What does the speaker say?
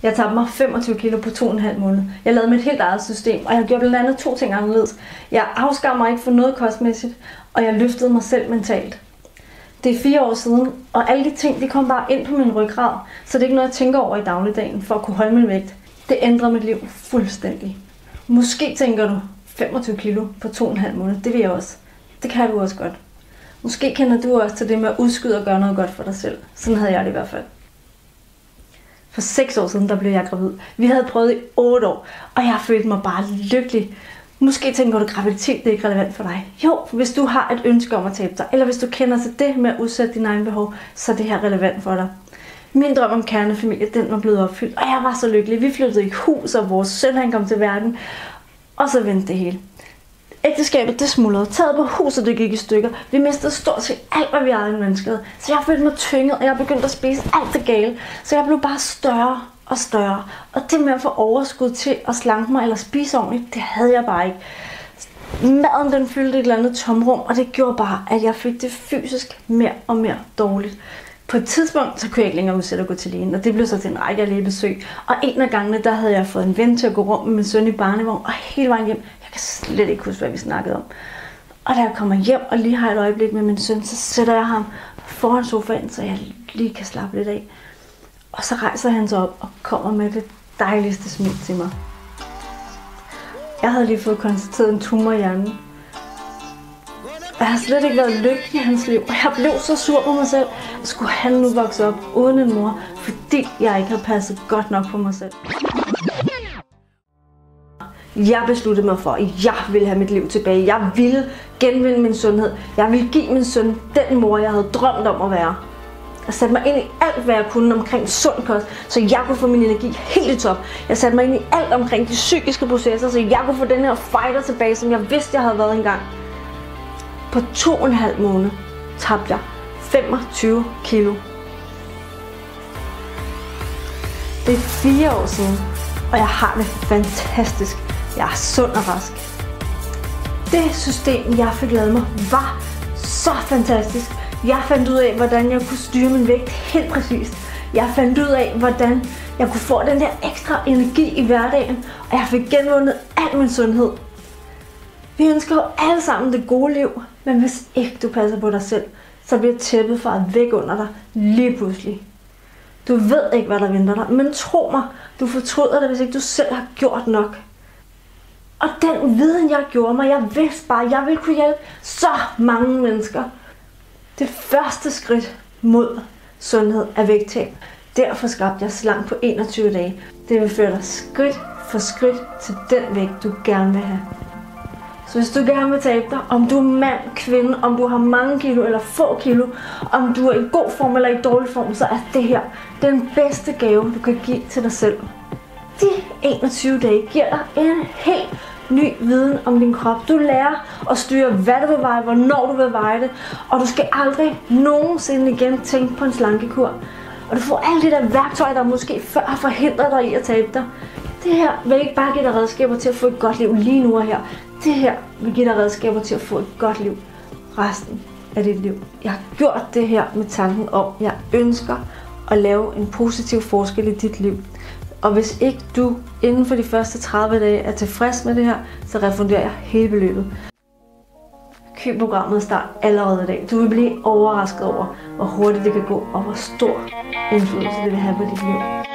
Jeg tabte mig 25 kilo på 2,5 måneder. Jeg lavede mit helt eget system, og jeg gjorde blandt andet 2 ting anderledes. Jeg afskar mig ikke for noget kostmæssigt, og jeg løftede mig selv mentalt. Det er 4 år siden, og alle de ting, de kom bare ind på min ryggrad, så det er ikke noget, jeg tænker over i dagligdagen for at kunne holde min vægt. Det ændrer mit liv fuldstændig. Måske tænker du 25 kilo på 2,5 måneder, det vil jeg også. Det kan du også godt. Måske kender du også til det med at udskyde og gøre noget godt for dig selv. Sådan havde jeg det i hvert fald. For 6 år siden, der blev jeg gravid. Vi havde prøvet i 8 år, og jeg følte mig bare lykkelig. Måske tænker du, at graviditet det er ikke relevant for dig. Jo, hvis du har et ønske om at tabe dig, eller hvis du kender til det med at udsætte dine egne behov, så er det her relevant for dig. Min drøm om kernefamilie, den var blevet opfyldt, og jeg var så lykkelig. Vi flyttede i hus, og vores søn han kom til verden, og så vendte det hele. Ægteskabet det smuldrede, taget på huset det gik i stykker. Vi mistede stort set alt, hvad vi ejede i mennesket. Så jeg følte mig tynget, og jeg begyndte at spise alt det gale. Så jeg blev bare større og større. Og det med at få overskud til at slanke mig eller spise ordentligt, det havde jeg bare ikke. Maden den fyldte et eller andet tomrum, og det gjorde bare, at jeg fik det fysisk mere og mere dårligt. På et tidspunkt, så kunne jeg ikke længere udsætte at gå til lægen, og det blev så til en række af lægebesøg. Og en af gangene, der havde jeg fået en ven til at gå rundt med min søn i barnevogn, og hele vejen hjem, jeg kan slet ikke huske, hvad vi snakkede om. Og da jeg kommer hjem og lige har et øjeblik med min søn, så sætter jeg ham foran sofaen, så jeg lige kan slappe lidt af. Og så rejser han sig op og kommer med det dejligste smil til mig. Jeg havde lige fået konstateret en tumor i hjernen. Jeg har slet ikke været lykkelig i hans liv, og jeg blev så sur på mig selv. Skulle han nu vokse op uden en mor, fordi jeg ikke havde passet godt nok på mig selv? Jeg besluttede mig for, at jeg ville have mit liv tilbage. Jeg ville genvinde min sundhed. Jeg ville give min søn den mor, jeg havde drømt om at være. Jeg satte mig ind i alt, hvad jeg kunne omkring sund kost, så jeg kunne få min energi helt i top. Jeg satte mig ind i alt omkring de psykiske processer, så jeg kunne få den her fighter tilbage, som jeg vidste, jeg havde været engang. På 2,5 måneder tabte jeg 25 kilo. Det er 4 år siden, og jeg har det fantastisk. Jeg er sund og rask. Det system, jeg fik lavet mig, var så fantastisk. Jeg fandt ud af, hvordan jeg kunne styre min vægt helt præcist. Jeg fandt ud af, hvordan jeg kunne få den der ekstra energi i hverdagen, og jeg fik genvundet al min sundhed. Vi ønsker jo alle sammen det gode liv, men hvis ikke du passer på dig selv, så bliver tæppet faret væk under dig lige pludselig. Du ved ikke, hvad der venter dig, men tro mig, du fortryder det, hvis ikke du selv har gjort nok. Og den viden, jeg gjorde mig, jeg vidste bare, at jeg ville kunne hjælpe så mange mennesker. Det første skridt mod sundhed er vægttab. Derfor skabte jeg Slank på 21 dage. Det vil føre dig skridt for skridt til den vægt, du gerne vil have. Så hvis du gerne vil tabe dig, om du er mand, kvinde, om du har mange kilo eller få kilo, om du er i god form eller i dårlig form, så er det her den bedste gave, du kan give til dig selv. De 21 dage giver dig en helt ny viden om din krop. Du lærer at styre, hvad du vil veje, hvornår du vil veje det, og du skal aldrig nogensinde igen tænke på en slankekur. Og du får alle de der værktøjer, der måske før har forhindret dig i at tabe dig. Det her vil ikke bare give dig redskaber til at få et godt liv lige nu og her. Det her vil give dig redskaber til at få et godt liv resten af dit liv. Jeg har gjort det her med tanken om, at jeg ønsker at lave en positiv forskel i dit liv. Og hvis ikke du inden for de første 30 dage er tilfreds med det her, så refunderer jeg hele beløbet. Køb programmet og start allerede i dag. Du vil blive overrasket over, hvor hurtigt det kan gå, og hvor stor indflydelse det vil have på dit liv.